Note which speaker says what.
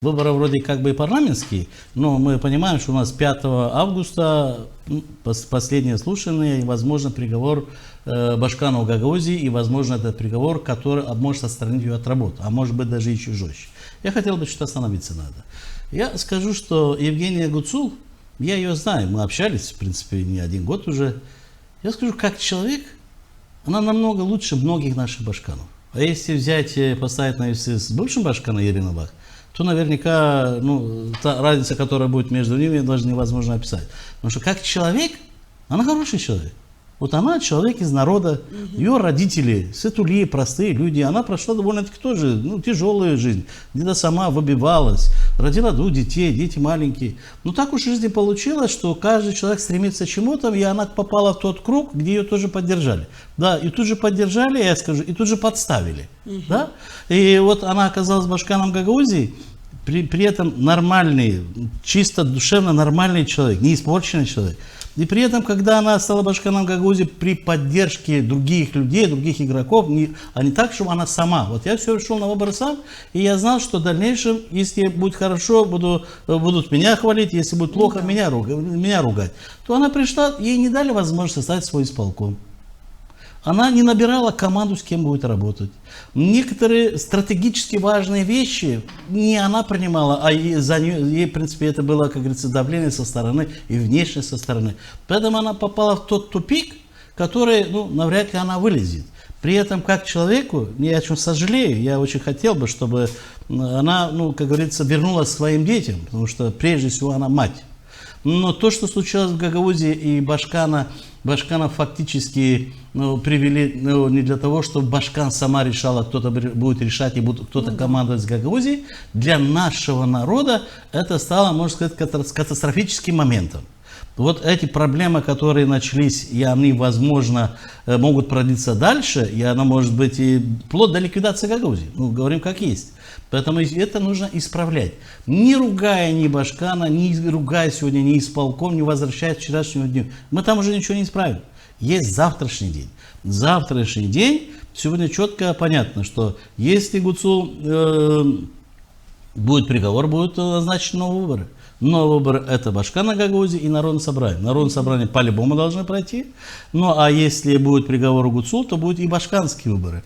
Speaker 1: выборы вроде как бы и парламентские, но мы понимаем, что у нас 5 августа последнее слушание, и, возможно, приговор Башканову Гагаузии, и, возможно, этот приговор, который может отстранить ее от работы, а может быть даже еще жестче. Я хотел бы что остановиться надо. Я скажу, что Евгения Гуцул, я ее знаю, мы общались, в принципе, не один год уже. Я скажу, как человек, она намного лучше многих наших башканов. А если взять, поставить на весы с бывшим башканом Ириной Бах, то наверняка, та разница, которая будет между ними, даже невозможно описать. Потому что как человек, она хороший человек. Вот она человек из народа, ее родители, сытули, простые люди, она прошла довольно-таки тоже тяжелую жизнь, где-то сама выбивалась, родила 2 детей, дети маленькие. Но так уж в жизни получилось, что каждый человек стремится к чему-то, и она попала в тот круг, где ее тоже поддержали. Да, и тут же поддержали, я скажу, и тут же подставили. Да? И вот она оказалась Башканом Гагаузии, при этом нормальный, чисто душевно нормальный человек, не испорченный человек. И при этом, когда она стала Башканом Гагаузии при поддержке других людей, других игроков, а не так, что она сама. Вот я все шел на выборы сам, и я знал, что в дальнейшем, если будет хорошо, будут меня хвалить, если будет плохо, меня ругать. То она пришла, ей не дали возможность создать свой исполком. Она не набирала команду, с кем будет работать. Некоторые стратегически важные вещи не она принимала, а ей, в принципе, это было, как говорится, давление со стороны и внешне со стороны. Поэтому она попала в тот тупик, который, навряд ли она вылезет. При этом, как человеку, я о чем сожалею, я очень хотел бы, чтобы она, как говорится, вернулась к своим детям, потому что, прежде всего, она мать. Но то, что случилось в Гагаузии и Башкана фактически привели не для того, чтобы Башкан сама решала, кто-то будет решать и будет кто-то командовать с Гагаузией. Для нашего народа это стало, можно сказать, катастрофическим моментом. Вот эти проблемы, которые начались, и они, возможно, могут продлиться дальше, и она может быть и вплоть до ликвидации Гагаузии. Говорим как есть. Поэтому это нужно исправлять. Не ругая ни Башкана, не ругая сегодня ни исполком, не возвращаясь к вчерашнему дню. Мы там уже ничего не исправим. Есть завтрашний день. Завтрашний день, сегодня четко понятно, что если Гуцул будет приговор, будут назначены новые выборы. Новые выборы — это Башкана Гагаузии и Народное собрание. Народное собрание по-любому должны пройти. Ну а если будет приговор Гуцул, то будут и башканские выборы.